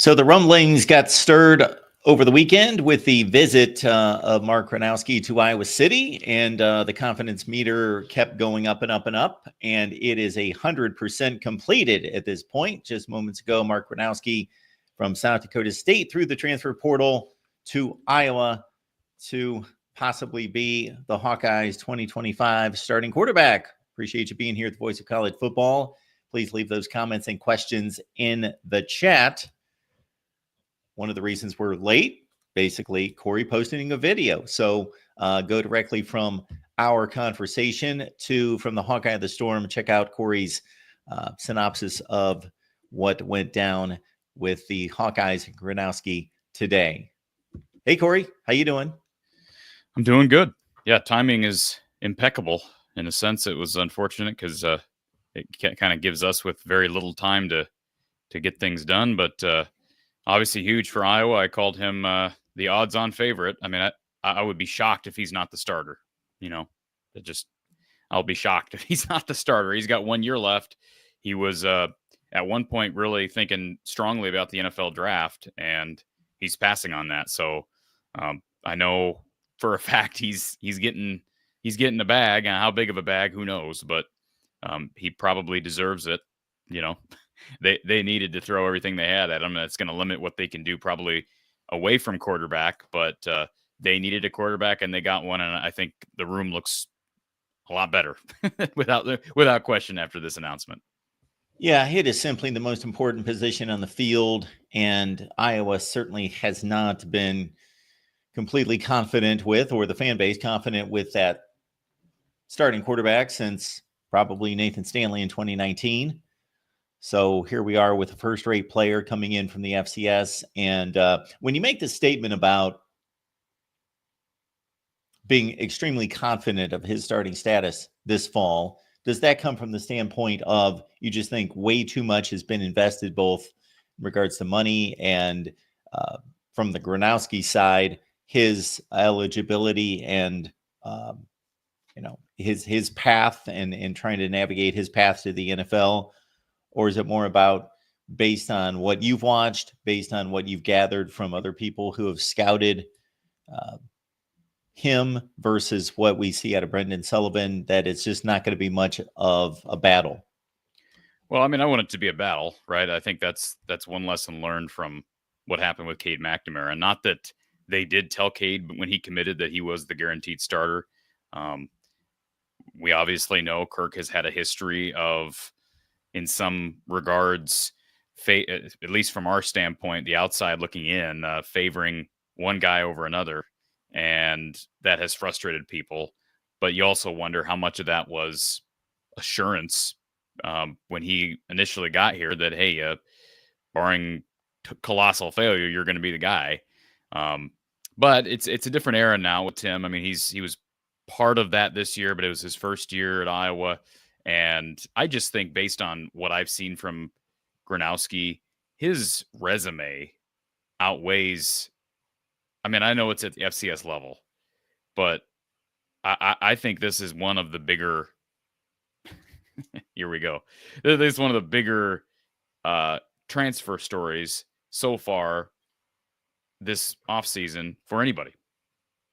So the rumblings got stirred over the weekend with the visit of Mark Gronowski to Iowa City, and the confidence meter kept going up and up and up, and it is 100% completed at this point. Just moments ago, Mark Gronowski from South Dakota State through the transfer portal to Iowa to possibly be the Hawkeyes 2025 starting quarterback. Appreciate you being here at the Voice of College Football. Please leave those comments and questions in the chat. One of the reasons we're late, basically, Corey posting a video. So go directly from our conversation from the Hawkeye of the Storm. Check out Corey's synopsis of what went down with the Hawkeyes and Gronowski today. Hey, Corey, how you doing? I'm doing good. Yeah, timing is impeccable. In a sense, it was unfortunate because it kind of gives us with very little time to get things done, but obviously huge for Iowa. I called him the odds-on favorite. I mean, I would be shocked if he's not the starter. You know, I'll be shocked if he's not the starter. He's got 1 year left. He was at one point really thinking strongly about the NFL draft, and he's passing on that. So I know for a fact he's getting a bag. And how big of a bag, who knows? But he probably deserves it. You know. They needed to throw everything they had at him. That's going to limit what they can do probably away from quarterback, but they needed a quarterback and they got one. And I think the room looks a lot better without question after this announcement. Yeah, it is simply the most important position on the field. And Iowa certainly has not been completely confident with, or the fan base confident with, that starting quarterback since probably Nathan Stanley in 2019. So here we are with a first-rate player coming in from the FCS. And when you make this statement about being extremely confident of his starting status this fall, does that come from the standpoint of you just think way too much has been invested, both in regards to money and from the Gronowski side, his eligibility and his path and trying to navigate his path to the NFL? Or is it more about based on what you've watched, based on what you've gathered from other people who have scouted him versus what we see out of Brendan Sullivan, that it's just not going to be much of a battle? Well, I mean, I want it to be a battle, right? I think that's one lesson learned from what happened with Cade McNamara. Not that they did tell Cade when he committed that he was the guaranteed starter. We obviously know Kirk has had a history of, in some regards, at least from our standpoint, the outside looking in, favoring one guy over another. And that has frustrated people. But you also wonder how much of that was assurance when he initially got here that, hey, barring colossal failure, you're going to be the guy. But it's a different era now with Tim. I mean, he was part of that this year, but it was his first year at Iowa. And I just think based on what I've seen from Gronowski, his resume outweighs. I mean, I know it's at the FCS level, but I think this is one of the bigger. Here we go. This is one of the bigger transfer stories so far this offseason for anybody.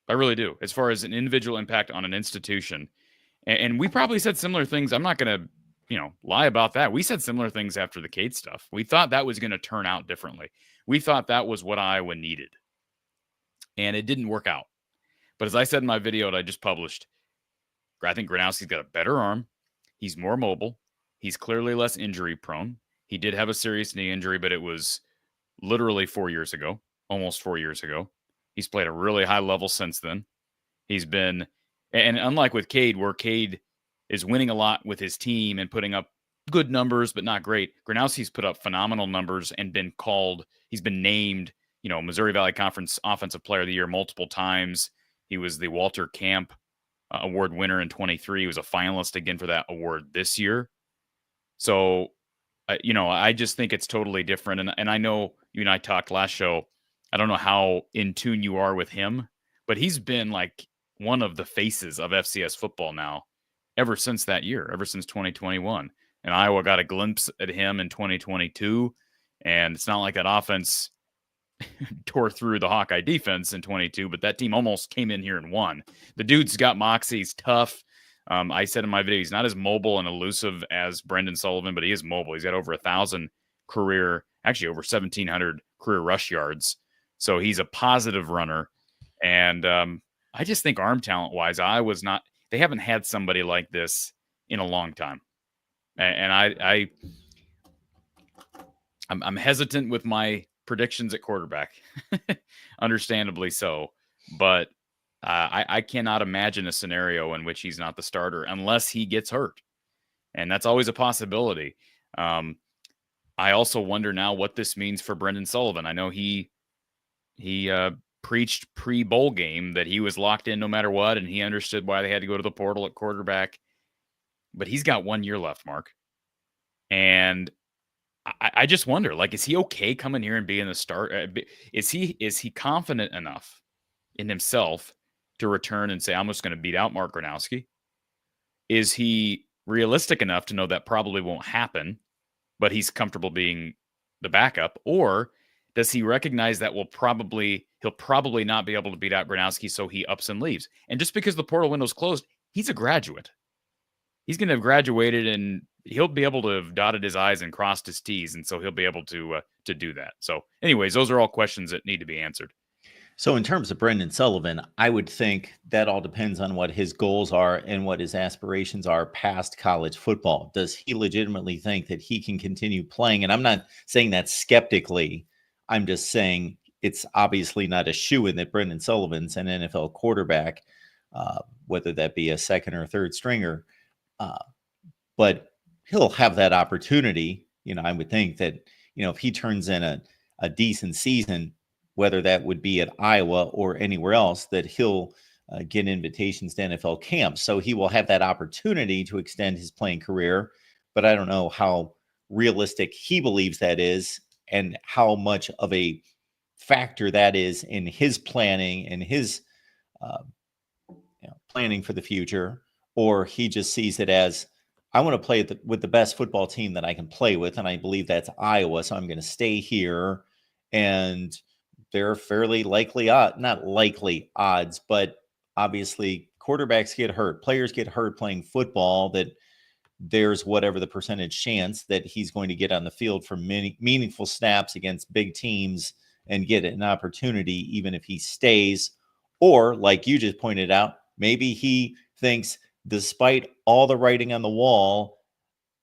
I really do. As far as an individual impact on an institution. And we probably said similar things. I'm not going to, lie about that. We said similar things after the Cade stuff. We thought that was going to turn out differently. We thought that was what Iowa needed. And it didn't work out. But as I said in my video that I just published, I think Gronowski's got a better arm. He's more mobile. He's clearly less injury prone. He did have a serious knee injury, but it was literally 4 years ago, almost 4 years ago. He's played a really high level since then. He's been... And unlike with Cade, where Cade is winning a lot with his team and putting up good numbers, but not great, Gronowski's put up phenomenal numbers and he's been named, Missouri Valley Conference Offensive Player of the Year multiple times. He was the Walter Camp Award winner in 23. He was a finalist again for that award this year. So, I just think it's totally different. And I know you and I talked last show. I don't know how in tune you are with him, but he's been like one of the faces of FCS football now ever since that year, ever since 2021. And Iowa got a glimpse at him in 2022. And it's not like that offense tore through the Hawkeye defense in 22, but that team almost came in here and won. The dude's got moxie. He's tough. I said in my video, he's not as mobile and elusive as Brendan Sullivan, but he is mobile. He's got over 1,000 career, actually over 1,700 career rush yards. So he's a positive runner. And I just think arm talent wise, they haven't had somebody like this in a long time. And I'm hesitant with my predictions at quarterback, understandably so. But I cannot imagine a scenario in which he's not the starter unless he gets hurt. And that's always a possibility. I also wonder now what this means for Brendan Sullivan. I know he preached pre-bowl game that he was locked in no matter what, and he understood why they had to go to the portal at quarterback. But he's got 1 year left, Mark. And I just wonder, like, is he okay coming here and being the start? Is he confident enough in himself to return and say, I'm just going to beat out Mark Gronowski? Is he realistic enough to know that probably won't happen, but he's comfortable being the backup? Or does he recognize that he'll probably not be able to beat out Gronowski, so he ups and leaves? And just because the portal window's closed, he's a graduate. He's going to have graduated, and he'll be able to have dotted his I's and crossed his T's, and so he'll be able to do that. So anyways, those are all questions that need to be answered. So in terms of Brendan Sullivan, I would think that all depends on what his goals are and what his aspirations are past college football. Does he legitimately think that he can continue playing? And I'm not saying that skeptically. I'm just saying it's obviously not a shoo-in that Brendan Sullivan's an NFL quarterback, whether that be a second or third stringer. But he'll have that opportunity. I would think that, if he turns in a decent season, whether that would be at Iowa or anywhere else, that he'll get invitations to NFL camps. So he will have that opportunity to extend his playing career. But I don't know how realistic he believes that is and how much of a factor that is in his planning and his planning for the future. Or he just sees it as, I want to play with the best football team that I can play with, and I believe that's Iowa, so I'm going to stay here. And they're fairly likely, not likely odds, but obviously quarterbacks get hurt, players get hurt playing football, that there's whatever the percentage chance that he's going to get on the field for many meaningful snaps against big teams and get an opportunity, even if he stays. Or, like you just pointed out, maybe he thinks, despite all the writing on the wall,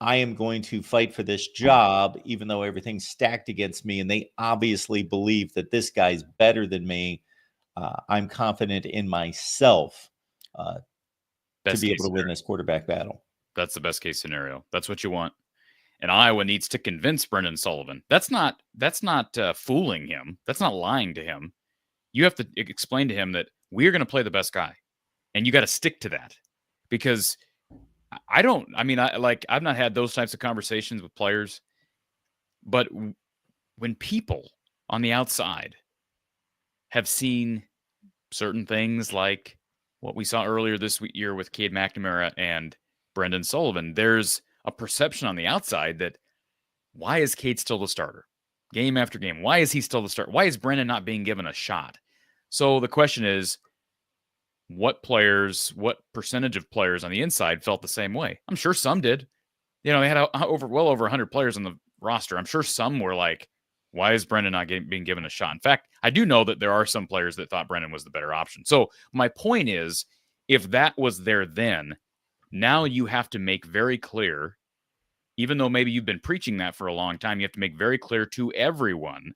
I am going to fight for this job, even though everything's stacked against me. And they obviously believe that this guy's better than me. I'm confident in myself to be able to win this quarterback battle. That's the best case scenario. That's what you want. And Iowa needs to convince Brendan Sullivan. That's not fooling him. That's not lying to him. You have to explain to him that we're going to play the best guy, and you got to stick to that. Because I've not had those types of conversations with players, but when people on the outside have seen certain things like what we saw earlier this year with Cade McNamara and Brendan Sullivan, there's a perception on the outside that, why is Cade still the starter? Game after game, why is he still the starter? Why is Brendan not being given a shot? So the question is, what percentage of players on the inside felt the same way? I'm sure some did. They had well over 100 players on the roster. I'm sure some were like, why is Brendan not being given a shot? In fact, I do know that there are some players that thought Brendan was the better option. So my point is, if that was there then, now you have to make very clear, even though maybe you've been preaching that for a long time, you have to make very clear to everyone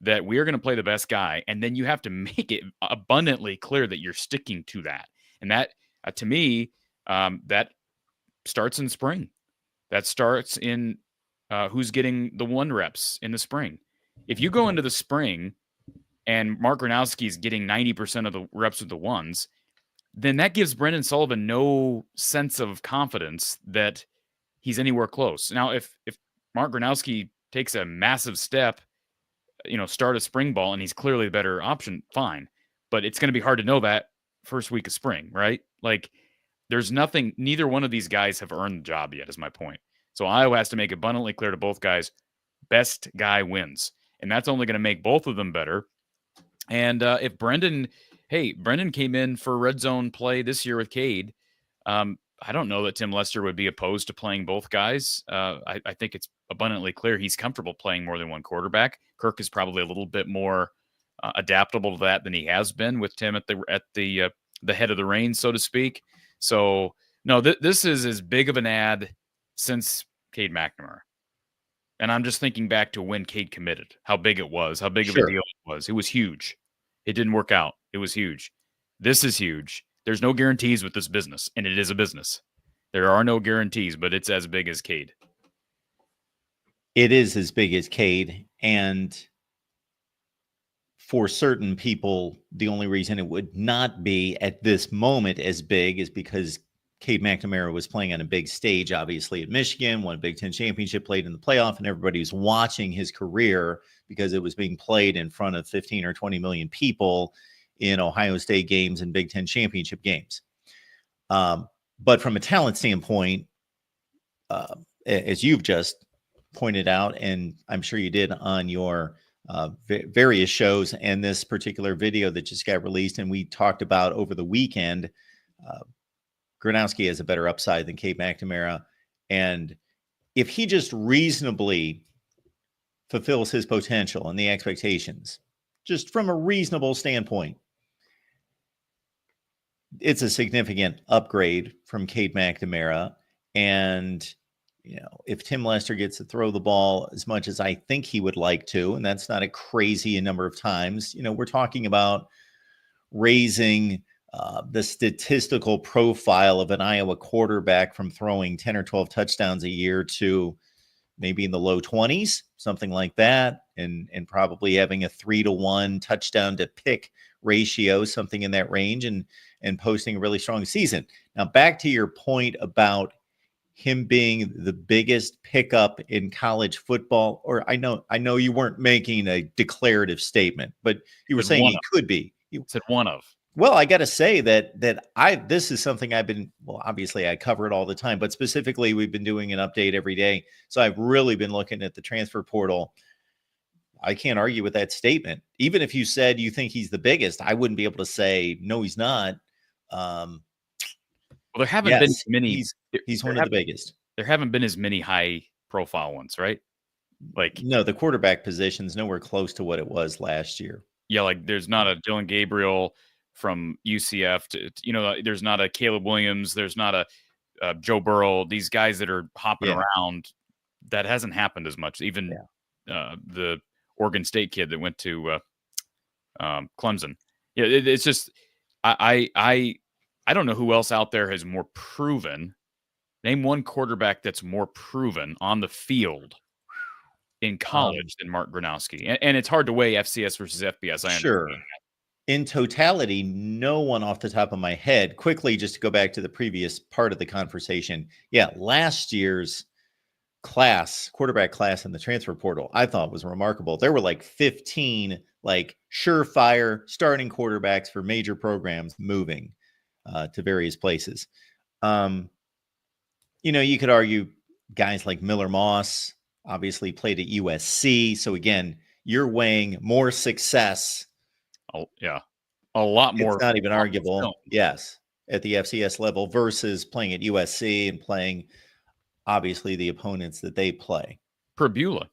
that we are going to play the best guy. And then you have to make it abundantly clear that you're sticking to that. And that, to me, that starts in spring. That starts in who's getting the 1 reps in the spring. If you go into the spring and Mark Gronowski is getting 90% of the reps with the 1s, then that gives Brendan Sullivan no sense of confidence that he's anywhere close. Now, if Mark Gronowski takes a massive step, start a spring ball, and he's clearly the better option, fine. But it's going to be hard to know that first week of spring, right? Like, there's nothing, neither one of these guys have earned the job yet, is my point. So Iowa has to make abundantly clear to both guys, best guy wins. And that's only going to make both of them better. And if Brendan came in for red zone play this year with Cade. I don't know that Tim Lester would be opposed to playing both guys. I think it's abundantly clear he's comfortable playing more than one quarterback. Kirk is probably a little bit more adaptable to that than he has been with Tim at the head of the reins, so to speak. So no, this is as big of an ad since Cade McNamara. And I'm just thinking back to when Cade committed, how big it was, how big of a deal it was. It was huge. It didn't work out. It was huge. This is huge. There's no guarantees with this business, and it is a business. There are no guarantees, but it's as big as Cade. It is as big as Cade, and for certain people, the only reason it would not be at this moment as big is because Cade McNamara was playing on a big stage, obviously at Michigan, won a Big Ten championship, played in the playoff, and everybody was watching his career because it was being played in front of 15 or 20 million people in Ohio State games and Big Ten championship games. But from a talent standpoint, as you've just pointed out, and I'm sure you did on your various shows and this particular video that just got released and we talked about over the weekend, Gronowski has a better upside than Cade McNamara. And if he just reasonably fulfills his potential and the expectations, just from a reasonable standpoint, it's a significant upgrade from Cade McNamara. And, if Tim Lester gets to throw the ball as much as I think he would like to, and that's not a crazy number of times, we're talking about raising the statistical profile of an Iowa quarterback from throwing 10 or 12 touchdowns a year to maybe in the low 20s, something like that, and probably having a 3-to-1 touchdown to pick ratio, something in that range, and posting a really strong season. Now, back to your point about him being the biggest pickup in college football, or I know you weren't making a declarative statement, but you were saying he could be. You said one of. Well, I got to say that this is something I've been, obviously I cover it all the time, but specifically we've been doing an update every day. So I've really been looking at the transfer portal. I can't argue with that statement. Even if you said you think he's the biggest, I wouldn't be able to say, no, he's not. Well, there haven't been many. He's one of the biggest. There haven't been as many high profile ones, right? No, the quarterback position's nowhere close to what it was last year. Yeah, there's not a Dylan Gabriel from UCF there's not a Caleb Williams, there's not a Joe Burrow, these guys that are hopping around. That hasn't happened as much. Even the Oregon State kid that went to Clemson. Yeah, it's just I don't know who else out there has more proven. Name one quarterback that's more proven on the field in college than Mark Gronowski. And it's hard to weigh FCS versus FBS. Sure. In totality, no one off the top of my head. Quickly, just to go back to the previous part of the conversation. Yeah, last year's quarterback class in the transfer portal, I thought was remarkable. There were 15 surefire starting quarterbacks for major programs moving to various places. You could argue guys like Miller Moss obviously played at USC. So again, you're weighing more success. Oh, yeah. A lot more. It's not even arguable. Yes. At the FCS level versus playing at USC and playing obviously the opponents that they play. Prabula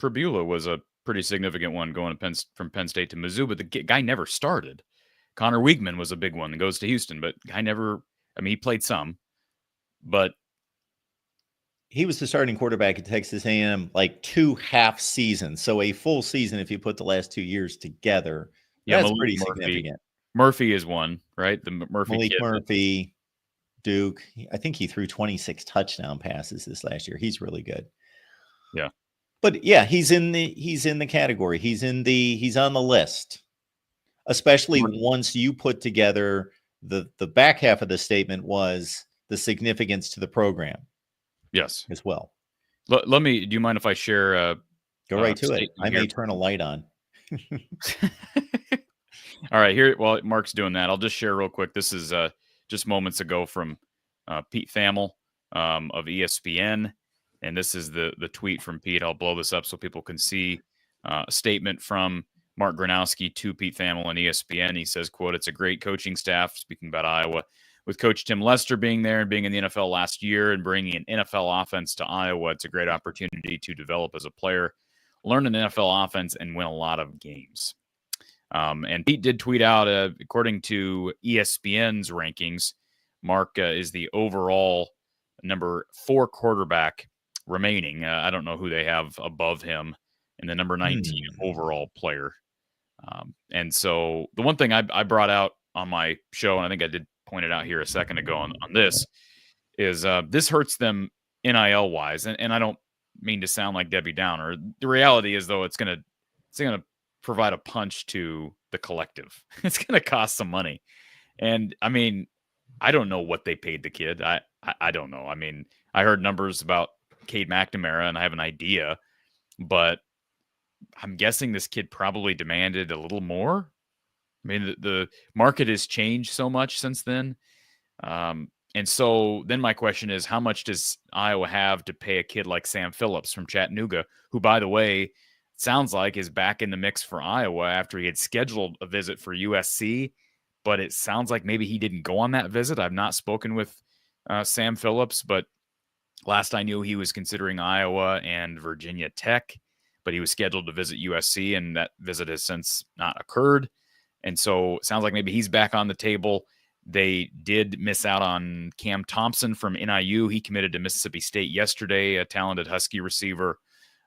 was a pretty significant one going from Penn State to Mizzou, but the guy never started. Connor Wiegman was a big one that goes to Houston, but he played some, but he was the starting quarterback at Texas A&M 2 half seasons. So a full season, if you put the last 2 years together, that's pretty significant. Murphy is one, right? The Murphy Malik kid. Murphy, Duke. I think he threw 26 touchdown passes this last year. He's really good. Yeah. But yeah, he's in the category. He's on the list. Especially once you put together the back half of the statement was the significance to the program. Yes. As well. Do you mind if I share? Go right to it. I may turn a light on. All right, here. While Mark's doing that, I'll just share real quick. This is just moments ago from Pete Thamel of ESPN, And this is the tweet from Pete. I'll blow this up so people can see a statement from Mark Gronowski to Pete Thamel and ESPN. He says, quote, "It's a great coaching staff," speaking about Iowa, "with Coach Tim Lester being there and being in the NFL last year and bringing an NFL offense to Iowa. It's a great opportunity to develop as a player, learn an NFL offense, and win a lot of games." And Pete did tweet out, according to ESPN's rankings, Mark is the overall number 4 quarterback remaining. I don't know who they have above him in the number 19 overall player. And so the one thing I brought out on my show, and I think I did point it out here a second ago on this, is this hurts them NIL wise. And I don't mean to sound like Debbie Downer. The reality is, though, it's gonna provide a punch to the collective. It's gonna cost some money. And I mean, I don't know what they paid the kid. I don't know. I mean, I heard numbers about Cade McNamara, and I have an idea, but I'm guessing this kid probably demanded a little more. I mean, the market has changed so much since then. And so then my question is, how much does Iowa have to pay a kid like Sam Phillips from Chattanooga, who, by the way, sounds like is back in the mix for Iowa after he had scheduled a visit for USC, but it sounds like maybe he didn't go on that visit. I've not spoken with Sam Phillips, but last I knew he was considering Iowa and Virginia Tech, but he was scheduled to visit USC, and that visit has since not occurred. And so it sounds like maybe he's back on the table. They did miss out on Cam Thompson from NIU. He committed to Mississippi State yesterday, a talented Husky receiver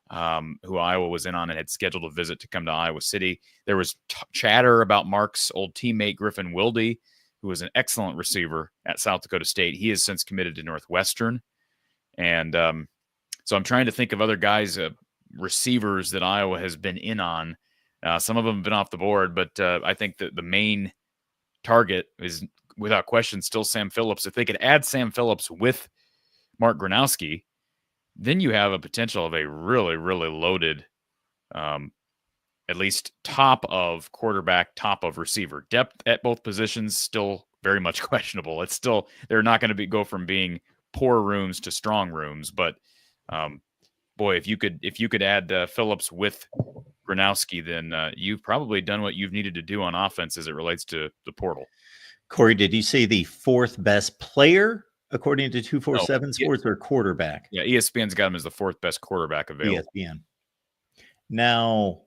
who Iowa was in on and had scheduled a visit to come to Iowa City. There was chatter about Mark's old teammate, Griffin Wilde, who was an excellent receiver at South Dakota State. He has since committed to Northwestern. And so I'm trying to think of other guys, receivers that Iowa has been in on. Some of them have been off the board, but I think that the main target is, without question, still Sam Phillips. If they could add Sam Phillips with Mark Gronowski, then you have a potential of a really, really loaded, at least top of quarterback, top of receiver. Depth at both positions still very much questionable. It's still, they're not going to go from being poor rooms to strong rooms. But boy, if you could add Phillips with Gronowski, then you've probably done what you've needed to do on offense as it relates to the portal. Corey, did you say the 4th best player according to 247 Sports or quarterback? Yeah, ESPN's got him as the 4th best quarterback available. ESPN. Now,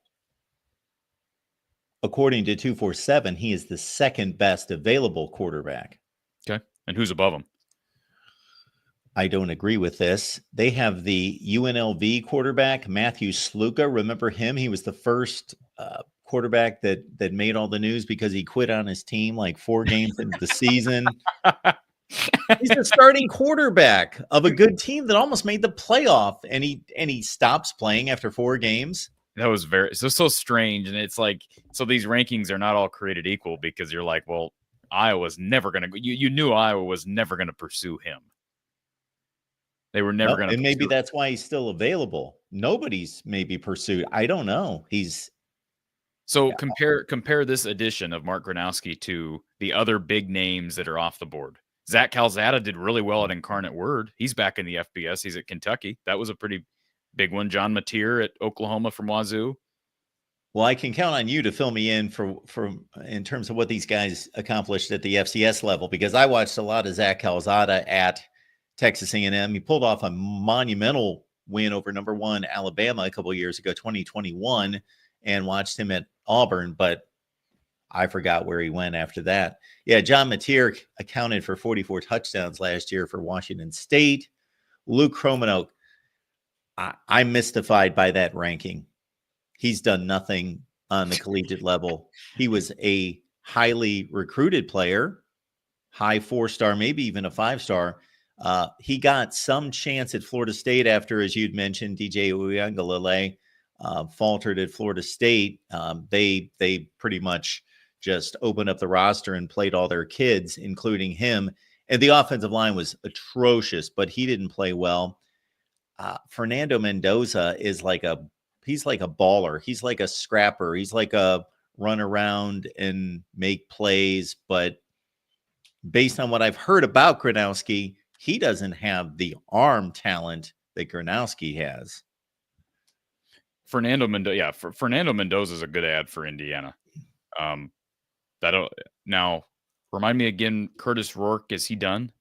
according to 247, he is the 2nd best available quarterback. Okay. And who's above him? I don't agree with this. They have the UNLV quarterback, Matthew Sluka. Remember him? He was the first quarterback that made all the news because he quit on his team like 4 games into the season. He's the starting quarterback of a good team that almost made the playoff, and he stops playing after 4 games. That was so strange. And it's like, so these rankings are not all created equal, because you're like, well, Iowa's never going to, you knew Iowa was never going to pursue him. They were never going to. And maybe that's why he's still available. Nobody's maybe pursued. I don't know. So compare this edition of Mark Gronowski to the other big names that are off the board. Zach Calzada did really well at Incarnate Word. He's back in the FBS. He's at Kentucky. That was a pretty big one. John Mateer at Oklahoma from Wazoo. Well, I can count on you to fill me in for in terms of what these guys accomplished at the FCS level, because I watched a lot of Zach Calzada at Texas A&M. He pulled off a monumental win over number 1 Alabama a couple of years ago, 2021, and watched him at Auburn, but I forgot where he went after that. Yeah, John Mateer accounted for 44 touchdowns last year for Washington State. Luke Kromenhoek, I'm mystified by that ranking. He's done nothing on the collegiate level. He was a highly recruited player, high 4-star, maybe even a 5-star. He got some chance at Florida State after, as you'd mentioned, DJ Uiagalelei faltered at Florida State. They pretty much just opened up the roster and played all their kids, including him. And the offensive line was atrocious, but he didn't play well. Fernando Mendoza is he's like a baller. He's like a scrapper. He's like a run around and make plays. But based on what I've heard about Gronowski, he doesn't have the arm talent that Gronowski has. Fernando Mendoza. Yeah, Fernando Mendoza is a good ad for Indiana. Now remind me again, Curtis Rourke, is he done?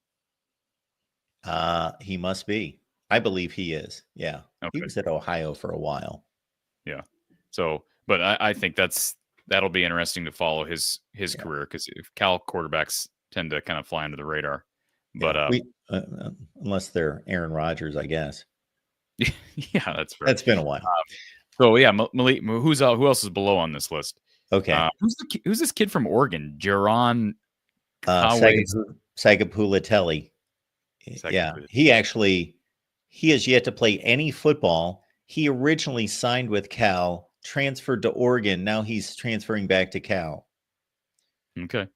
He must be. I believe he is. Yeah. Okay. He was at Ohio for a while. Yeah. So, but I think that'll be interesting to follow his career, because Cal quarterbacks tend to kind of fly under the radar. But unless they're Aaron Rodgers, I guess. yeah, that's fair. That's been a while. So yeah, Malik, who else is below on this list? Okay. Who's this kid from Oregon? Jaron Sagapulatelli. Yeah, he has yet to play any football. He originally signed with Cal, transferred to Oregon. Now he's transferring back to Cal. Okay.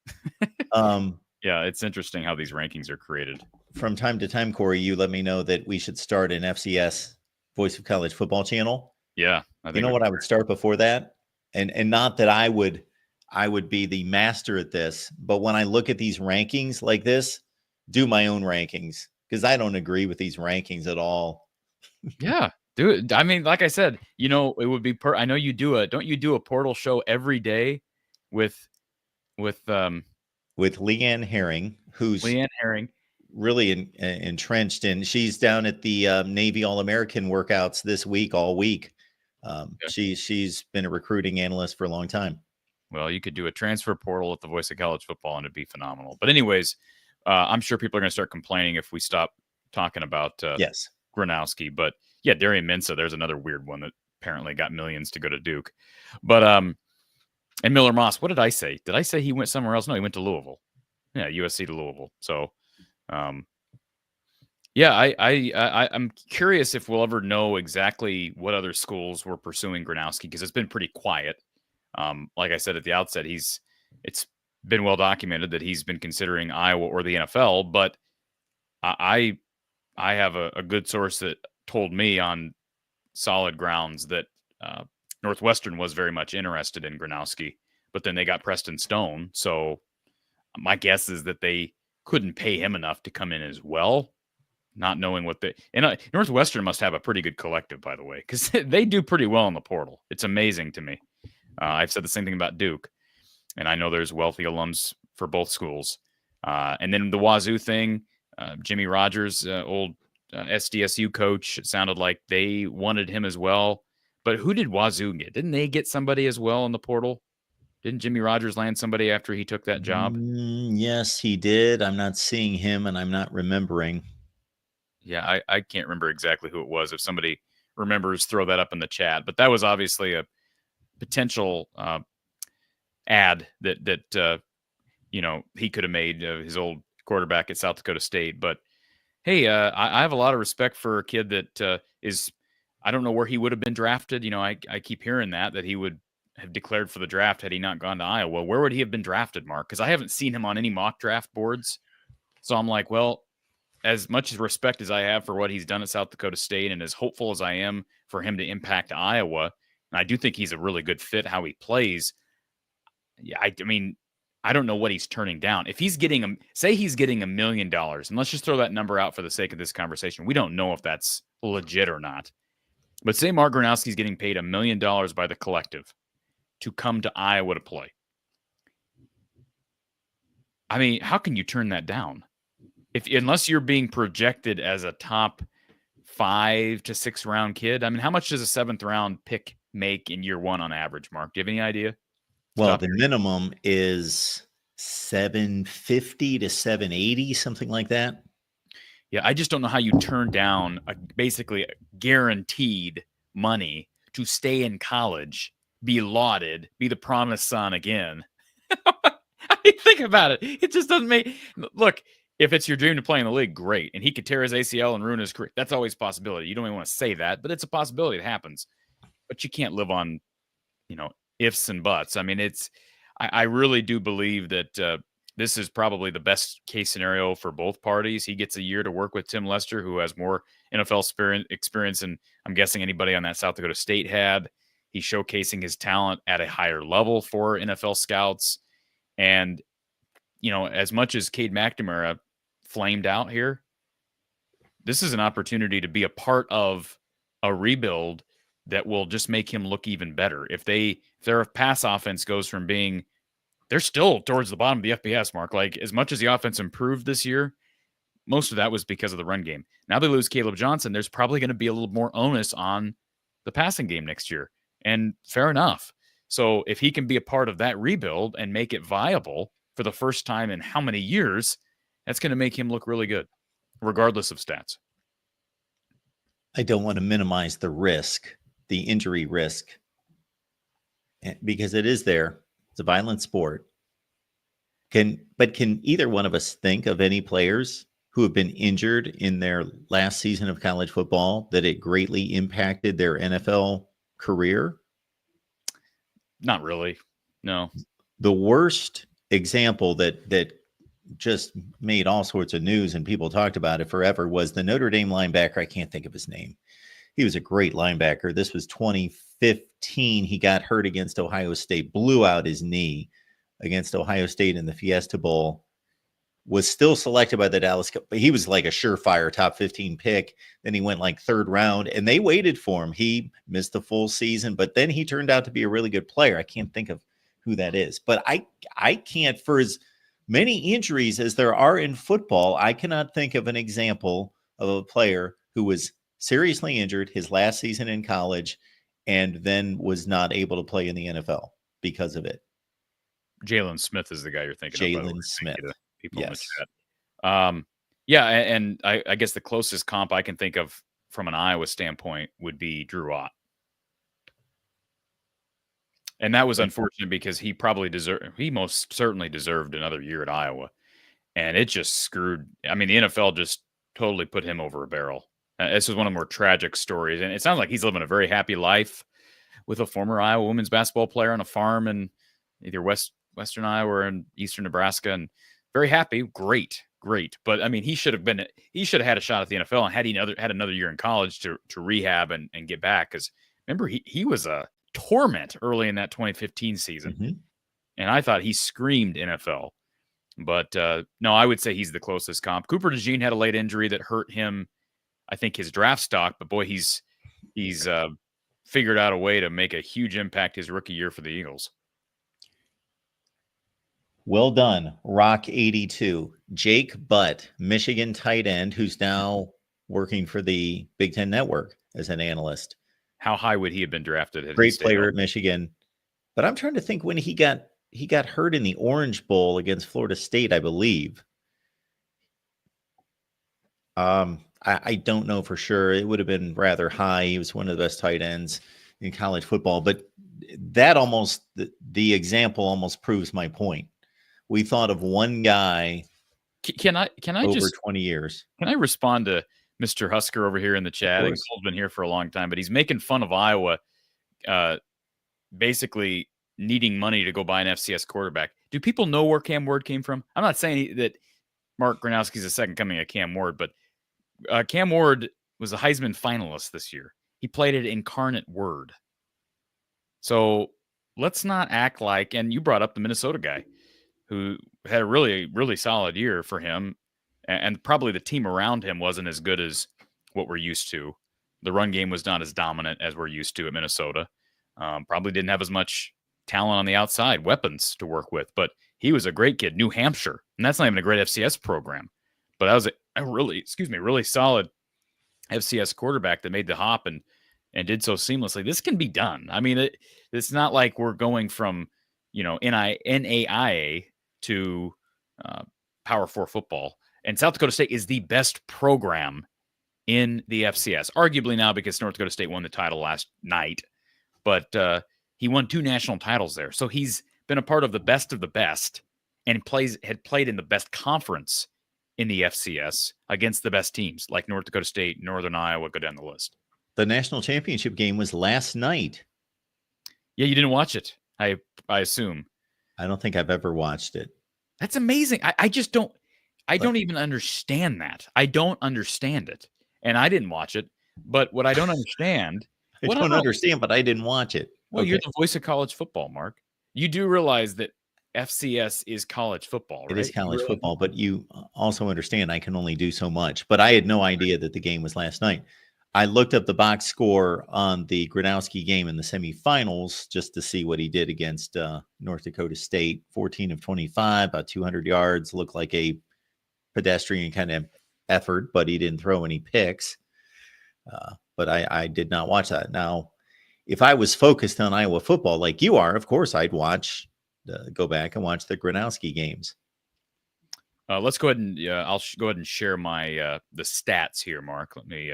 Yeah, it's interesting how these rankings are created. From time to time, Corey, you let me know that we should start an FCS Voice of College Football channel. Yeah. You know what I would start before that? And not that I would be the master at this, but when I look at these rankings like this, do my own rankings, because I don't agree with these rankings at all. Yeah, do it. I mean, like I said, it would be I know you don't you do a portal show every day with Leanne Herring, who's really entrenched in. She's down at the Navy All-American workouts this week, all week. She's been a recruiting analyst for a long time. Well, you could do a transfer portal at the Voice of College Football, and it'd be phenomenal. But anyways, I'm sure people are going to start complaining if we stop talking about Gronowski. But yeah, Darian Mensah, there's another weird one that apparently got millions to go to Duke. But and Miller Moss, what did I say? Did I say he went somewhere else? No, he went to Louisville. Yeah, USC to Louisville. So yeah, I'm curious if we'll ever know exactly what other schools were pursuing Gronowski, because it's been pretty quiet. Like I said at the outset, it's been well documented that he's been considering Iowa or the NFL, but I have a good source that told me on solid grounds that Northwestern was very much interested in Gronowski, but then they got Preston Stone. So my guess is that they couldn't pay him enough to come in as well, not knowing what Northwestern must have a pretty good collective, by the way, because they do pretty well in the portal. It's amazing to me. I've said the same thing about Duke, and I know there's wealthy alums for both schools. And then the Wazoo thing, Jimmy Rogers, old SDSU coach, it sounded like they wanted him as well. But who did Wazoo get? Didn't they get somebody as well in the portal? Didn't Jimmy Rogers land somebody after he took that job? Yes, he did. I'm not seeing him, and I'm not remembering. Yeah, I can't remember exactly who it was. If somebody remembers, throw that up in the chat. But that was obviously a potential ad that he could have made, his old quarterback at South Dakota State. But hey, I have a lot of respect for a kid that is, I don't know where he would have been drafted. I keep hearing that he would have declared for the draft had he not gone to Iowa. Where would he have been drafted, Mark? Because I haven't seen him on any mock draft boards. So I'm like, well, as much respect as I have for what he's done at South Dakota State, and as hopeful as I am for him to impact Iowa, and I do think he's a really good fit how he plays. Yeah, I mean, I don't know what he's turning down. If he's getting say he's getting $1 million, and let's just throw that number out for the sake of this conversation. We don't know if that's legit or not. But say Mark Gronowski's getting paid $1 million by the collective to come to Iowa to play. I mean, how can you turn that down? Unless you're being projected as a top 5 to 6 round kid. I mean, how much does a 7th round pick make in year one on average, Mark? Do you have any idea? Well, the minimum is $750 to $780, something like that. Yeah, I just don't know how you turn down basically guaranteed money to stay in college, be lauded, be the promised son again. I mean, think about it. It just doesn't make – look, if it's your dream to play in the league, great. And he could tear his ACL and ruin his career. That's always a possibility. You don't even want to say that, but it's a possibility. It happens. But you can't live on, ifs and buts. I mean, I really do believe that this is probably the best case scenario for both parties. He gets a year to work with Tim Lester, who has more NFL experience than I'm guessing anybody on that South Dakota State had. He's showcasing his talent at a higher level for NFL scouts. And, as much as Cade McNamara flamed out here, this is an opportunity to be a part of a rebuild that will just make him look even better. If their pass offense goes from being, they're still towards the bottom of the FBS, Mark. Like, as much as the offense improved this year, most of that was because of the run game. Now they lose Caleb Johnson. There's probably going to be a little more onus on the passing game next year. And fair enough. So if he can be a part of that rebuild and make it viable for the first time in how many years, that's going to make him look really good, regardless of stats. I don't want to minimize the risk, the injury risk, because it is there. It's a violent sport. Can either one of us think of any players who have been injured in their last season of college football that it greatly impacted their NFL career? Not really. No. The worst example that just made all sorts of news and people talked about it forever was the Notre Dame linebacker. I can't think of his name. He was a great linebacker. This was 2015. He got hurt against Ohio State, blew out his knee against Ohio State in the Fiesta Bowl, was still selected by the Dallas, but he was like a surefire top 15 pick. Then he went like third round and they waited for him. He missed the full season, but then he turned out to be a really good player. I can't think of who that is, but I can't, for as many injuries as there are in football, I cannot think of an example of a player who was seriously injured his last season in college and then was not able to play in the NFL because of it. Jalen Smith is the guy you're thinking of. Jalen Smith. People yes. in the chat. Yeah, and I guess the closest comp I can think of from an Iowa standpoint would be Drew Ott. And that was unfortunate because he most certainly deserved another year at Iowa. And it just screwed. I mean, the NFL just totally put him over a barrel. This is one of the more tragic stories. And it sounds like he's living a very happy life with a former Iowa women's basketball player on a farm in either Western Iowa or in Eastern Nebraska. And very happy. Great. But I mean, he should have had a shot at the NFL and had another year in college to rehab and get back. Because remember, he was a torment early in that 2015 season. Mm-hmm. And I thought he screamed NFL. But no, I would say he's the closest comp. Cooper DeJean had a late injury that hurt him, I think, his draft stock. But boy, he's figured out a way to make a huge impact his rookie year for the Eagles. Well done, Rock 82. Jake Butt, Michigan tight end, who's now working for the Big Ten Network as an analyst. How high would he have been drafted? Great player at Michigan. But I'm trying to think when he got hurt in the Orange Bowl against Florida State, I believe. I don't know for sure. It would have been rather high. He was one of the best tight ends in college football. But that the example almost proves my point. We thought of one guy. Can I over just 20 years? Can I respond to Mr. Husker over here in the chat? He's been here for a long time, but he's making fun of Iowa, basically needing money to go buy an FCS quarterback. Do people know where Cam Ward came from? I'm not saying that Mark Gronowski is the second coming of Cam Ward, but Cam Ward was a Heisman finalist this year. He played at Incarnate Word. So let's not act like, and you brought up the Minnesota guy who had a really, really solid year for him. And probably the team around him wasn't as good as what we're used to. The run game was not as dominant as we're used to at Minnesota. Probably didn't have as much talent on the outside, weapons to work with. But he was a great kid. New Hampshire. And that's not even a great FCS program. But that was a really solid FCS quarterback that made the hop and did so seamlessly. This can be done. I mean, it's not like we're going from, NAIA to Power 4 football. And South Dakota State is the best program in the FCS, arguably now because North Dakota State won the title last night. But he won 2 national titles there. So he's been a part of the best and had played in the best conference in the FCS against the best teams like North Dakota State, Northern Iowa, go down the list. The national championship game was last night. Yeah, you didn't watch it, I assume. I don't think I've ever watched it. That's amazing. I just don't. I don't even understand that. I don't understand it. And I didn't watch it. But what I don't understand. I don't understand, but I didn't watch it. Well, okay. You're the voice of college football, Mark. You do realize that FCS is college football, It right? is college football, but you also understand I can only do so much. But I had no idea that the game was last night. I looked up the box score on the Gronowski game in the semifinals just to see what he did against North Dakota State. 14 of 25, about 200 yards. Looked like a pedestrian kind of effort, but he didn't throw any picks. But I did not watch that. Now, if I was focused on Iowa football like you are, of course I'd go back and watch the Gronowski games. Let's go ahead and I'll go ahead and share my the stats here, Mark. Let me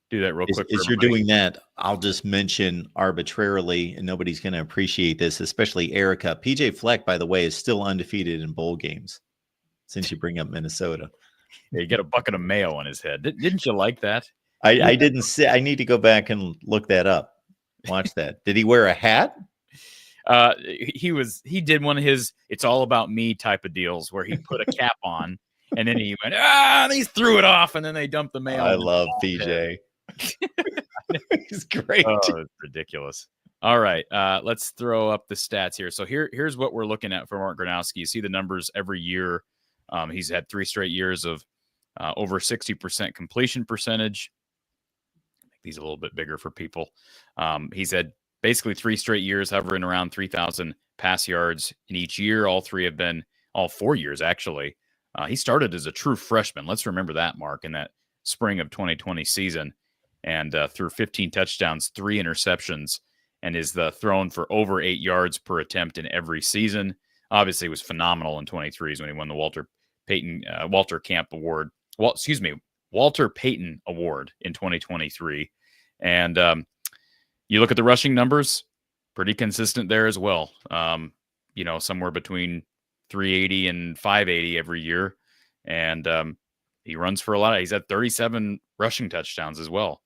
do that real quick. As you're doing that, I'll just mention arbitrarily, and nobody's going to appreciate this, especially Erica. PJ Fleck, by the way, is still undefeated in bowl games since you bring up Minnesota. Yeah, you got a bucket of mayo on his head. Didn't you like that? I didn't say. I need to go back and look that up. Watch that. Did he wear a hat? He did one of his "it's all about me" type of deals where he put a cap on and then he went and he threw it off and then they dumped the mail. I love PJ. He's great. Oh, it's ridiculous. All right, let's throw up the stats here. So here's what we're looking at for Mark Gronowski. You see the numbers every year. He's had 3 straight years of over 60% completion percentage. Make these a little bit bigger for people. He's had basically 3 straight years hovering around 3,000 pass yards in each year. All 4 years, actually. He started as a true freshman. Let's remember that, Mark, in that spring of 2020 season, and threw 15 touchdowns, 3 interceptions, and is thrown for over 8 yards per attempt in every season. Obviously, was phenomenal in 23s when he won the Walter Payton Award in 2023. And you look at the rushing numbers, pretty consistent there as well. Somewhere between 380 and 580 every year. And he runs for a lot. He's had 37 rushing touchdowns as well.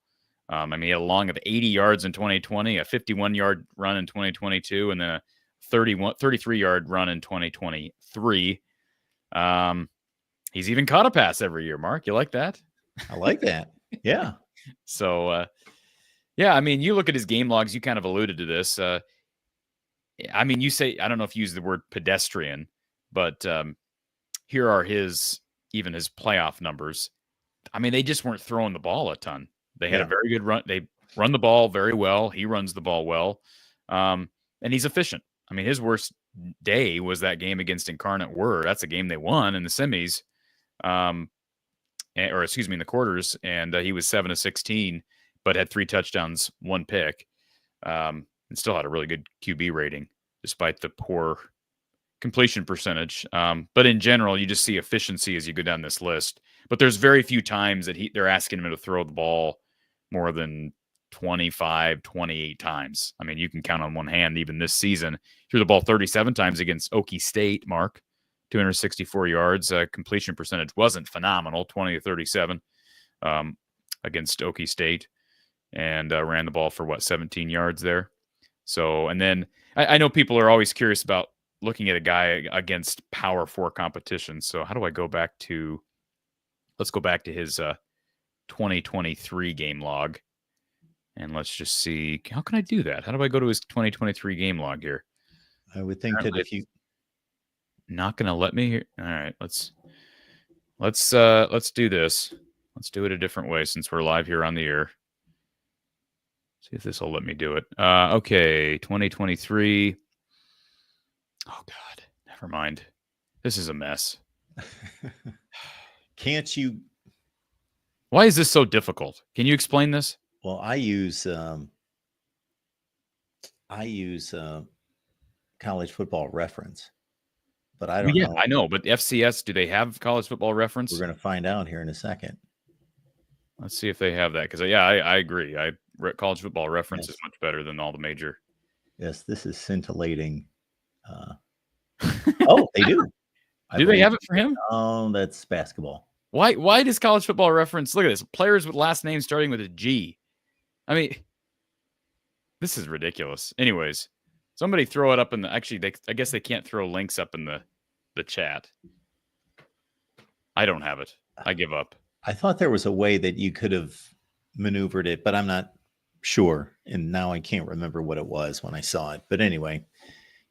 He had a long of 80 yards in 2020, a 51-yard run in 2022, and then a 33-yard run in 2023. He's even caught a pass every year, Mark. You like that? I like that. Yeah. So, you look at his game logs. You kind of alluded to this. You say, I don't know if you use the word pedestrian, but here are his playoff numbers. They just weren't throwing the ball a ton. They had a very good run. They run the ball very well. He runs the ball well. And he's efficient. His worst day was that game against Incarnate Word. That's a game they won in the semis, in the quarters. And he was 7 of 16, but had 3 touchdowns, 1 pick, and still had a really good QB rating despite the poor completion percentage. But in general, you just see efficiency as you go down this list. But there's very few times that they're asking him to throw the ball more than 25, 28 times. You can count on one hand, even this season. Threw the ball 37 times against Okie State, Mark. 264 yards. Completion percentage wasn't phenomenal, 20 to 37 against Okie State. And ran the ball for, 17 yards there. So, and then I know people are always curious about looking at a guy against Power 4 competition. So how do I go back to, let's go back to his 2023 game log. And let's just see, how can I do that? How do I go to his 2023 game log here? I would think that if you not going to let me here. All right, let's do this. Let's do it a different way since we're live here on the air. See if this will let me do it. Okay, 2023. Oh God, never mind. This is a mess. Can't you? Why is this so difficult? Can you explain this? Well, I use College Football Reference, but I don't know. I know, but FCS, do they have College Football Reference? We're going to find out here in a second. Let's see if they have that, because I agree. College Football Reference is much better than all the major. Yes, this is scintillating. Oh, they do. Do they have it for him? Oh, that's basketball. Why does College Football Reference? Look at this. Players with last names starting with a G. This is ridiculous. Anyways, somebody throw it up in the. Actually, I guess they can't throw links up in the chat. I don't have it. I give up. I thought there was a way that you could have maneuvered it, but I'm not sure. And now I can't remember what it was when I saw it. But anyway,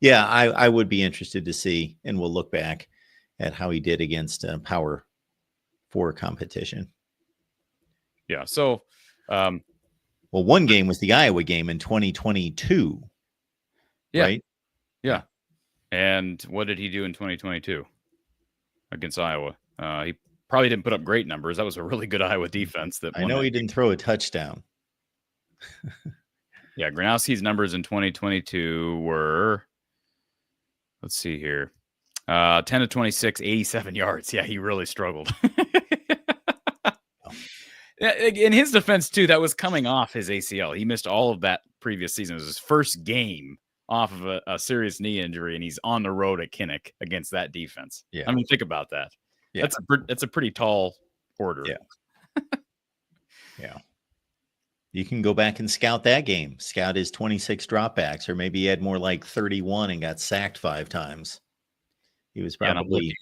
Yeah, I would be interested to see, and we'll look back at how he did against Power 4 competition. Yeah. So, well, one game was the Iowa game in 2022, yeah, right? yeah. And what did he do in 2022 against Iowa? He probably didn't put up great numbers. That was a really good Iowa defense. That I know he didn't throw a touchdown. Yeah, Gronowski's numbers in 2022 were, let's see here, 10 to 26, 87 yards. Yeah, he really struggled. In his defense, too, that was coming off his ACL. He missed all of that previous season. It was his first game off of a serious knee injury, and he's on the road at Kinnick against that defense. Yeah. I mean, think about that. Yeah. That's a pretty tall order. Yeah. Yeah. You can go back and scout that game. Scout his 26 dropbacks, or maybe he had more like 31 and got sacked 5 times. He was probably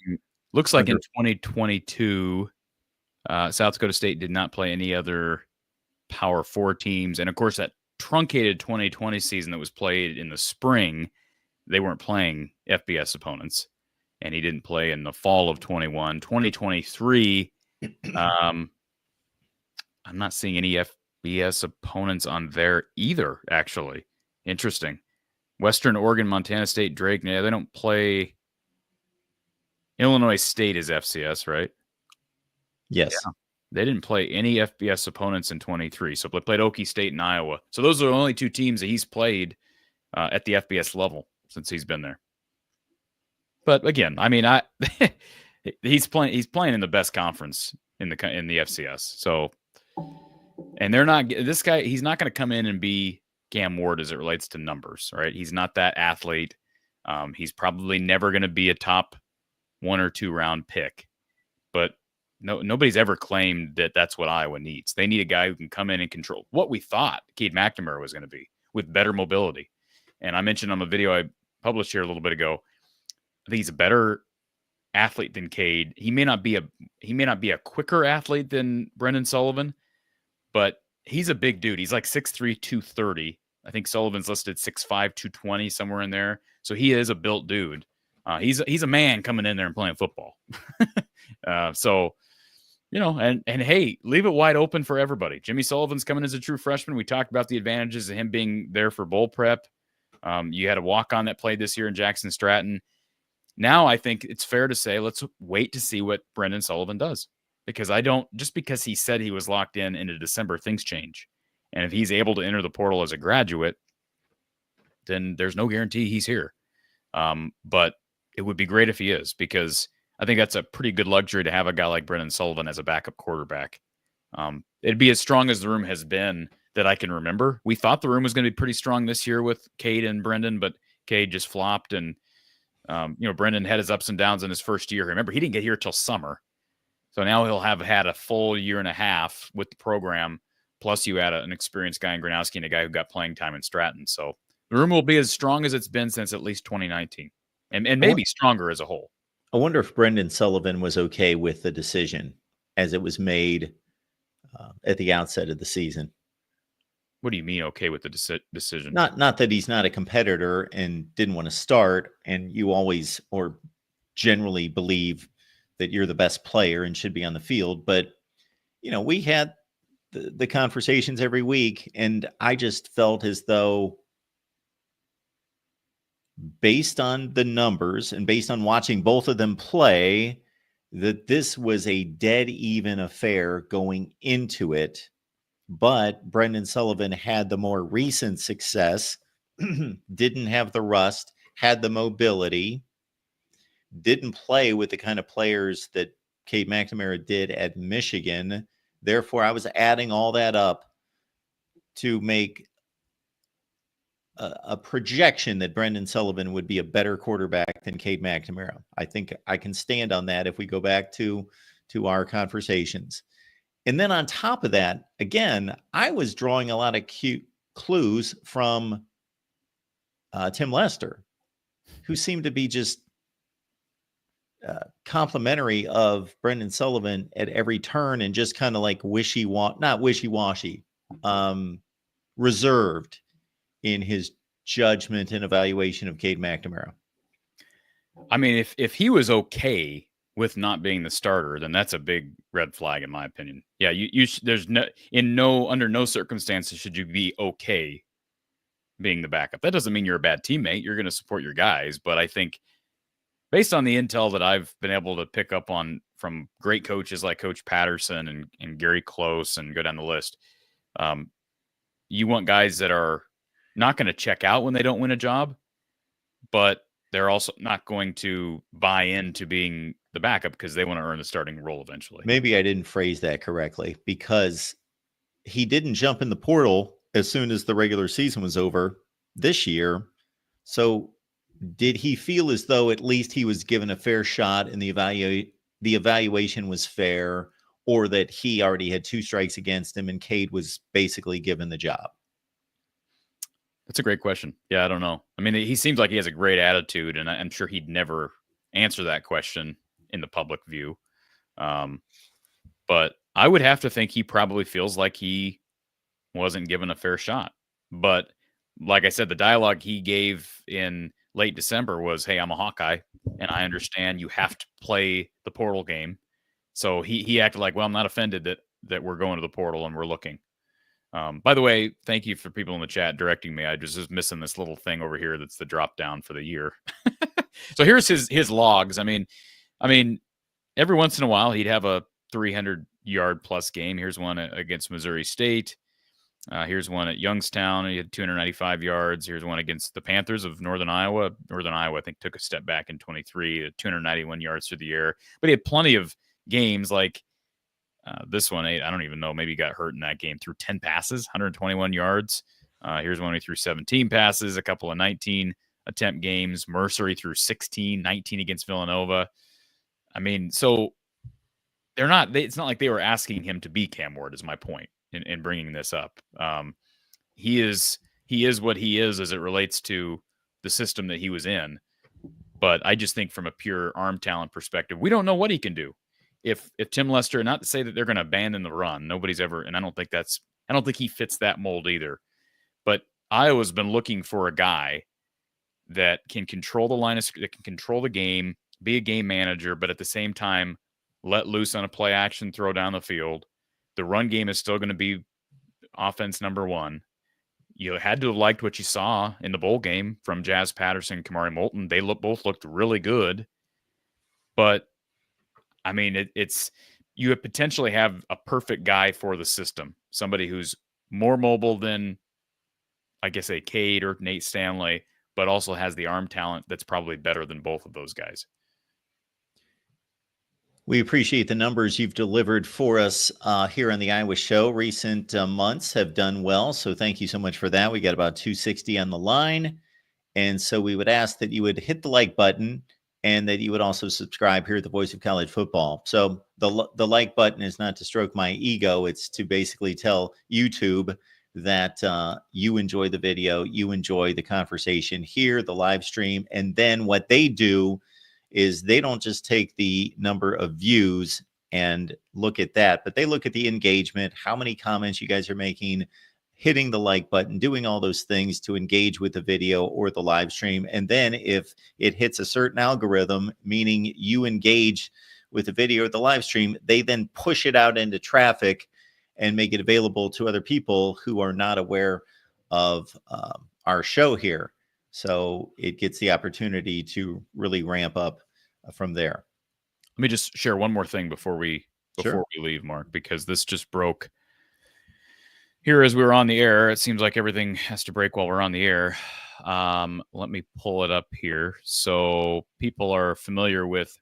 looks like in 2022, South Dakota State did not play any other Power 4 teams. And of course, that truncated 2020 season that was played in the spring, they weren't playing FBS opponents. And he didn't play in the fall of 21. 2023, I'm not seeing any FBS opponents on there either, actually. Interesting. Western Oregon, Montana State, Drake, yeah, they don't play. Illinois State is FCS, right? Yes. Yeah. They didn't play any FBS opponents in 23. So they played Okie State and Iowa. So those are the only 2 teams that he's played at the FBS level since he's been there. But again, I mean, he's playing in the best conference in the FCS. So, and they're not this guy. He's not going to come in and be Cam Ward as it relates to numbers, right? He's not that athlete. He's probably never going to be a top 1 or 2 round pick. But nobody's ever claimed that that's what Iowa needs. They need a guy who can come in and control what we thought Cade McNamara was going to be with better mobility. And I mentioned on the video I published here a little bit ago, I think he's a better athlete than Cade. He may not be a quicker athlete than Brendan Sullivan, but he's a big dude. He's like 6'3", 230. I think Sullivan's listed 6'5", 220, somewhere in there. So he is a built dude. He's a man coming in there and playing football. So, you know, and hey, leave it wide open for everybody. Jimmy Sullivan's coming as a true freshman. We talked about the advantages of him being there for bowl prep. You had a walk-on that played this year in Jackson Stratton. Now I think it's fair to say let's wait to see what Brendan Sullivan does, because just because he said he was locked in into December, things change. And if he's able to enter the portal as a graduate, then there's no guarantee he's here. But it would be great if he is, because I think that's a pretty good luxury to have a guy like Brendan Sullivan as a backup quarterback. It'd be as strong as the room has been that I can remember. We thought the room was going to be pretty strong this year with Cade and Brendan, but Cade just flopped. And, Brendan had his ups and downs in his first year. Remember, he didn't get here till summer. So now he'll have had a full year and a half with the program. Plus you add an experienced guy in Gronowski and a guy who got playing time in Stratton. So the room will be as strong as it's been since at least 2019 and maybe stronger as a whole. I wonder if Brendan Sullivan was okay with the decision as it was made at the outset of the season. What do you mean okay with the decision? Not that he's not a competitor and didn't want to start, and you always or generally believe that you're the best player and should be on the field. But, we had the conversations every week, and I just felt as though, based on the numbers and based on watching both of them play, that this was a dead even affair going into it. But Brendan Sullivan had the more recent success, didn't have the rust, had the mobility, didn't play with the kind of players that Cade McNamara did at Michigan. Therefore, I was adding all that up to make a projection that Brendan Sullivan would be a better quarterback than Cade McNamara. I think I can stand on that if we go back to our conversations. And then on top of that, again, I was drawing a lot of cute clues from Tim Lester, who seemed to be just complimentary of Brendan Sullivan at every turn and just kind of like not wishy-washy, reserved in his judgment and evaluation of Cade McNamara? I mean, if he was okay with not being the starter, then that's a big red flag in my opinion. Yeah, there's under no circumstances should you be okay being the backup. That doesn't mean you're a bad teammate. You're going to support your guys, but I think based on the intel that I've been able to pick up on from great coaches like Coach Patterson and Gary Close and go down the list, you want guys that are not going to check out when they don't win a job, but they're also not going to buy into being the backup because they want to earn the starting role eventually. Maybe I didn't phrase that correctly, because he didn't jump in the portal as soon as the regular season was over this year. So did he feel as though at least he was given a fair shot and the evaluation was fair, or that he already had 2 strikes against him and Cade was basically given the job? That's a great question. Yeah, I don't know. I mean, he seems like he has a great attitude, and I'm sure he'd never answer that question in the public view. But I would have to think he probably feels like he wasn't given a fair shot. But like I said, the dialogue he gave in late December was, hey, I'm a Hawkeye, and I understand you have to play the portal game. So he acted like, well, I'm not offended that we're going to the portal and we're looking. By the way, thank you for people in the chat directing me. I was just missing this little thing over here that's the drop down for the year. So here's his logs. I mean, every once in a while he'd have a 300-yard plus game. Here's one against Missouri State. Here's one at Youngstown. He had 295 yards. Here's one against the Panthers of Northern Iowa. Northern Iowa, I think, took a step back in 23, 291 yards through the air. But he had plenty of games like this one. I don't even know. Maybe he got hurt in that game. Threw 10 passes, 121 yards. Here's one he threw 17 passes, a couple of 19 attempt games. Mercer threw 16, 19 against Villanova. I mean, so it's not like they were asking him to be Cam Ward, is my point in bringing this up. He is what he is as it relates to the system that he was in. But I just think from a pure arm talent perspective, we don't know what he can do. If Tim Lester, not to say that they're going to abandon the run, nobody's ever, and I don't think he fits that mold either. But Iowa's been looking for a guy that can control the that can control the game, be a game manager, but at the same time, let loose on a play action, throw down the field. The run game is still going to be offense number one. You had to have liked what you saw in the bowl game from Jazz Patterson, Kamari Moulton. They both looked really good. But, I mean, you potentially have a perfect guy for the system. Somebody who's more mobile than, I guess, a Cade or Nate Stanley, but also has the arm talent that's probably better than both of those guys. We appreciate the numbers you've delivered for us here on the Iowa Show. Recent months have done well, so thank you so much for that. We got about 260 on the line, and so we would ask that you would hit the like button and that you would also subscribe here at the Voice of College Football. So the like button is not to stroke my ego. It's to basically tell YouTube that you enjoy the video, you enjoy the conversation here, the live stream, and then what they do is they don't just take the number of views and look at that, but they look at the engagement, how many comments you guys are making, hitting the like button, doing all those things to engage with the video or the live stream. And then if it hits a certain algorithm, meaning you engage with the video or the live stream, they then push it out into traffic and make it available to other people who are not aware of our show here. So it gets the opportunity to really ramp up from there. Let me just share one more thing before we Sure. leave, Mark, because this just broke here as we were on the air. It seems like everything has to break while we're on the air. Let me pull it up here. So people are familiar with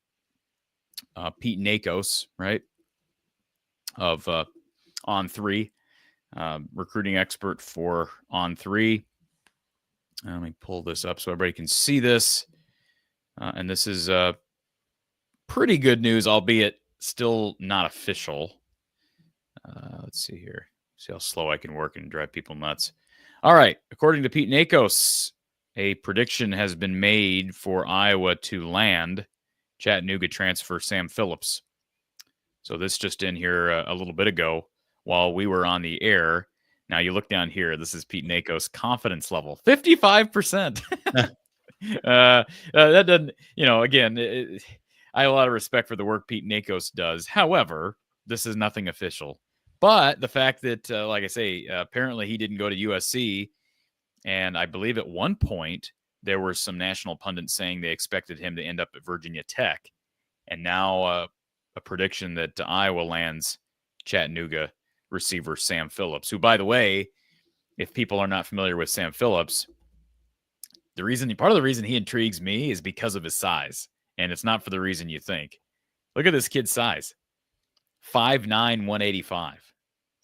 Pete Nakos, right? Of On3, recruiting expert for On3. Let me pull this up so everybody can see this. And this is pretty good news, albeit still not official. Let's see here. See how slow I can work and drive people nuts. All right. According to Pete Nakos, a prediction has been made for Iowa to land Chattanooga transfer Sam Phillips. So this just in here a little bit ago while we were on the air. Now you look down here. This is Pete Nakos' confidence level, 55%. That doesn't, again, I have a lot of respect for the work Pete Nakos does. However, this is nothing official. But the fact that, like I say, apparently he didn't go to USC. And I believe at one point there were some national pundits saying they expected him to end up at Virginia Tech. And now a prediction that Iowa lands Chattanooga receiver Sam Phillips, who, by the way, if people are not familiar with Sam Phillips, part of the reason he intrigues me is because of his size. And it's not for the reason you think. Look at this kid's size. 5'9", 185.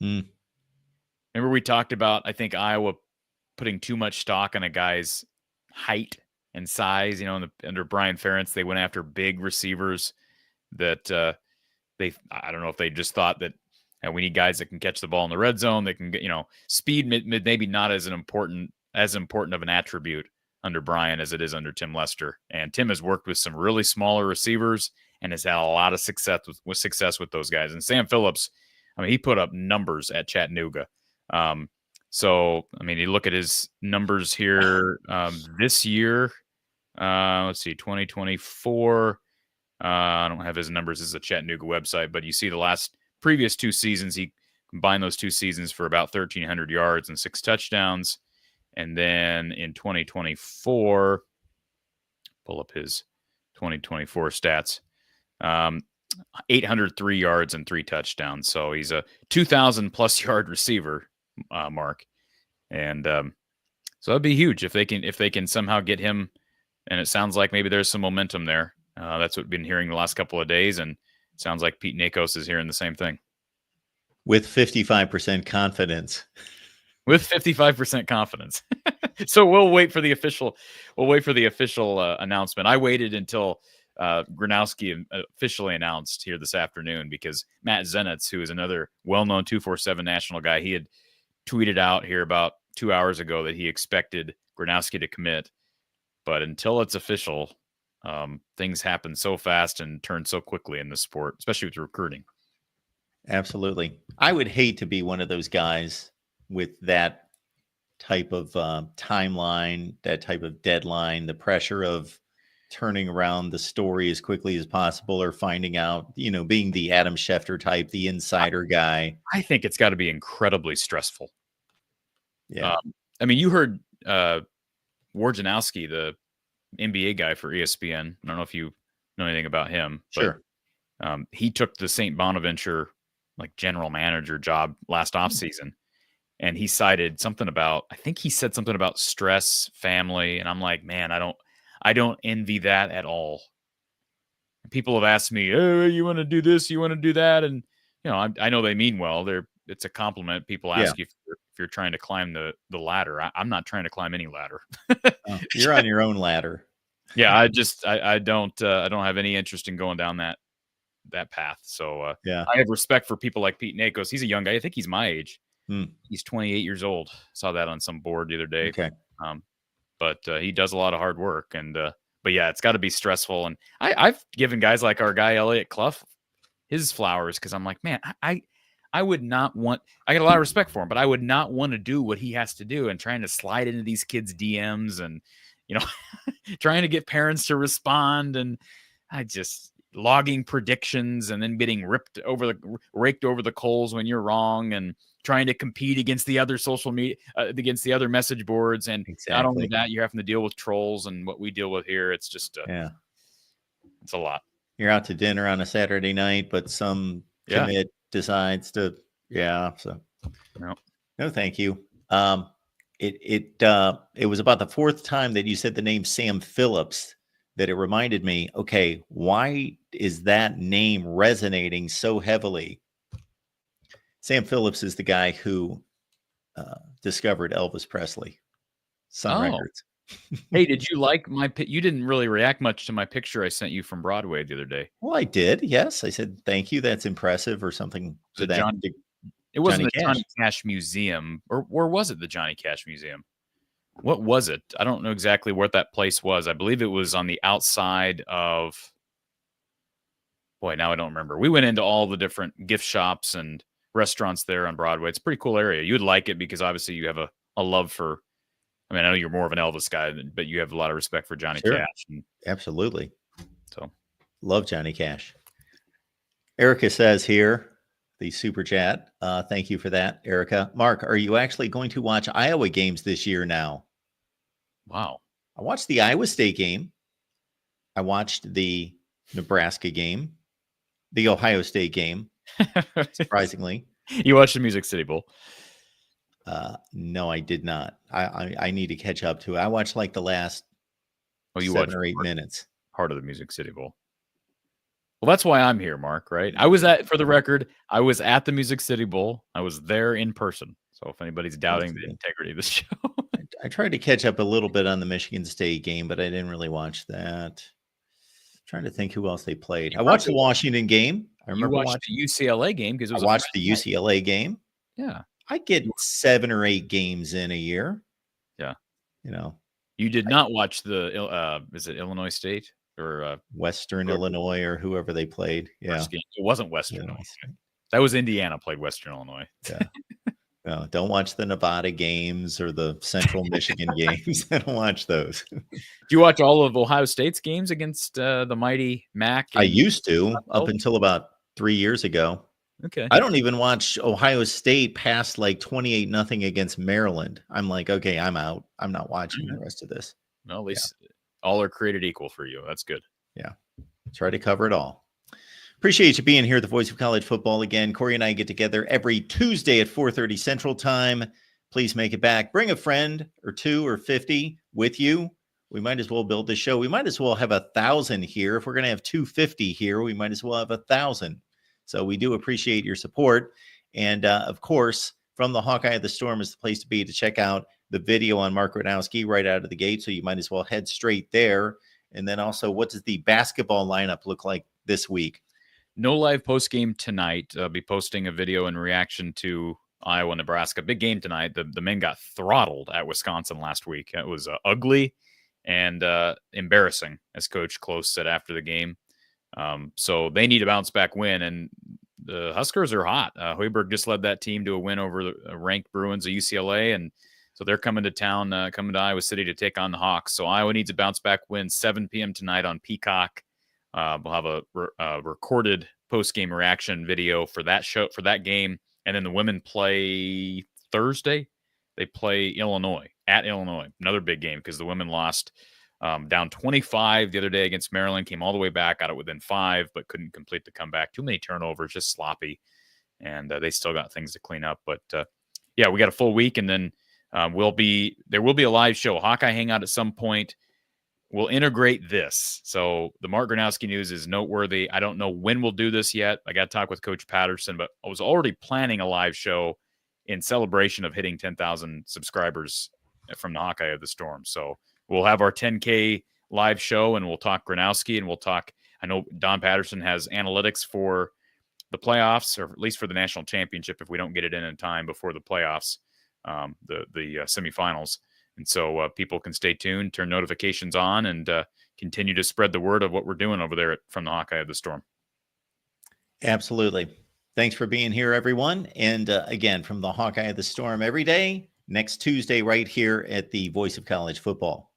Mm. Remember we talked about, I think, Iowa putting too much stock on a guy's height and size. Under Brian Ferentz, they went after big receivers that I don't know if they just thought that we need guys that can catch the ball in the red zone. They can get, speed maybe not as important of an attribute under Brian as it is under Tim Lester. And Tim has worked with some really smaller receivers and has had a lot of success with those guys. And Sam Phillips, he put up numbers at Chattanooga. So, you look at his numbers here this year. Let's see, 2024. I don't have his numbers as a Chattanooga website, but you see the previous 2 seasons, he combined those 2 seasons for about 1,300 yards and 6 touchdowns. And then in 2024, pull up his 2024 stats, 803 yards and 3 touchdowns. So he's a 2,000+ yard receiver, Mark. And so that'd be huge if they can somehow get him. And it sounds like maybe there's some momentum there. That's what we've been hearing the last couple of days. And it sounds like Pete Nakos is hearing the same thing. With 55% confidence. With 55% confidence. So we'll wait for the official announcement. I waited until Gronowski officially announced here this afternoon because Matt Zenitz, who is another well-known 247 national guy, he had tweeted out here about 2 hours ago that he expected Gronowski to commit. But until it's official, things happen so fast and turn so quickly in this sport, especially with recruiting. Absolutely. I would hate to be one of those guys with that type of timeline, that type of deadline, the pressure of turning around the story as quickly as possible or finding out, being the Adam Schefter type, the insider guy. I think it's got to be incredibly stressful. Yeah. You heard Wojnarowski, the NBA guy for ESPN. I don't know if you know anything about him. Sure. But, he took the St. Bonaventure general manager job last offseason. And he cited something about, I think he said something about stress, family. And I'm like, man, I don't envy that at all. People have asked me, oh, you want to do this, you want to do that. And, I know they mean well. It's a compliment. People ask you if you're trying to climb the ladder. I'm not trying to climb any ladder. You're on your own ladder. Yeah. I don't have any interest in going down that path. So I have respect for people like Pete Nakos. He's a young guy. I think he's my age. He's 28 years old. Saw that on some board the other day. Okay. But he does a lot of hard work. And but yeah, it's got to be stressful. And I've given guys like our guy Elliot Clough his flowers because I'm like, man, I would not want. I got a lot of respect for him, but I would not want to do what he has to do and trying to slide into these kids' DMs and trying to get parents to respond and logging predictions and then getting raked over the coals when you're wrong and trying to compete against the other social media, against the other message boards. And not only that, you're having to deal with trolls and what we deal with here. It's just, it's a lot. You're out to dinner on a Saturday night, but some commit decides to, so no, thank you. It was about the 4th time that you said the name Sam Phillips that it reminded me, okay, why is that name resonating so heavily? Sam Phillips is the guy who discovered Elvis Presley, Sun Records. Hey, did you like you didn't really react much to my picture I sent you from Broadway the other day. Well, I did. Yes. I said, thank you. That's impressive or something. It wasn't the Johnny Cash Museum or was it the Johnny Cash Museum? What was it? I don't know exactly what that place was. I believe it was on the outside of, boy, now I don't remember. We went into all the different gift shops and restaurants there on Broadway. It's a pretty cool area. You would like it because obviously you have a love for. I mean, I know you're more of an Elvis guy, but you have a lot of respect for Johnny Sure. Cash. And Absolutely. so love Johnny Cash. Erica says here, the super chat. Thank you for that, Erica. Mark, are you actually going to watch Iowa games this year now? Wow. I watched the Iowa State game. I watched the Nebraska game, the Ohio State game, surprisingly. You watched the Music City Bowl? No, I did not. I need to catch up to it. I watched like the last 7 or 8 minutes. Part of the Music City Bowl. Well, that's why I'm here, Mark, right? For the record, I was at the Music City Bowl. I was there in person. So if anybody's doubting the integrity of this show. I tried to catch up a little bit on the Michigan State game, but I didn't really watch that. I'm trying to think who else they played. I watched the Washington game. I remember watching the UCLA game because I watched the UCLA game. Yeah. I get 7 or 8 games in a year. Yeah. You did not watch the, is it Illinois State or Western Illinois or whoever they played? Yeah. It wasn't Western Illinois. That was Indiana played Western Illinois. Yeah. No, don't watch the Nevada games or the Central Michigan games. I don't watch those. Do you watch all of Ohio State's games against the mighty MAC? I used to up until about 3 years ago. Okay. I don't even watch Ohio State past like 28-0 against Maryland. I'm like, okay, I'm out. I'm not watching the rest of this. Well, at least all are created equal for you. That's good. Yeah. Try to cover it all. Appreciate you being here at the Voice of College Football again. Corey and I get together every Tuesday at 4:30 Central Time. Please make it back. Bring a friend or 2 or 50 with you. We might as well build the show. We might as well have 1,000 here. If we're going to have 250 here, we might as well have 1,000. So we do appreciate your support. And of course, from the Hawkeye of the Storm is the place to be to check out the video on Mark Gronowski right out of the gate. So you might as well head straight there. And then also, what does the basketball lineup look like this week? No live post game tonight. I'll be posting a video in reaction to Iowa, Nebraska. Big game tonight. The men got throttled at Wisconsin last week. It was ugly and embarrassing, as Coach Close said after the game. So they need a bounce back win, and the Huskers are hot. Hoiberg just led that team to a win over the ranked Bruins of UCLA, and so they're coming to town, coming to Iowa City to take on the Hawks. So Iowa needs a bounce back win. 7 p.m. tonight on Peacock. We'll have a recorded post game reaction video for that show, for that game, and then the women play Thursday. They play Illinois at Illinois, another big game because the women lost. Down 25 the other day against Maryland, came all the way back, got it within 5, but couldn't complete the comeback. Too many turnovers, just sloppy, and they still got things to clean up. But yeah, we got a full week, and then there will be a live show, Hawkeye Hangout at some point. We'll integrate this. So the Mark Gronowski news is noteworthy. I don't know when we'll do this yet. I got to talk with Coach Patterson, but I was already planning a live show in celebration of hitting 10,000 subscribers from the Hawkeye of the Storm. So we'll have our 10K live show, and we'll talk Gronowski, and we'll talk. I know Don Patterson has analytics for the playoffs, or at least for the national championship if we don't get it in time before the playoffs, the semifinals. And so people can stay tuned, turn notifications on, and continue to spread the word of what we're doing over there from the Hawkeye of the Storm. Absolutely. Thanks for being here, everyone. And again, from the Hawkeye of the Storm every day, next Tuesday right here at the Voice of College Football.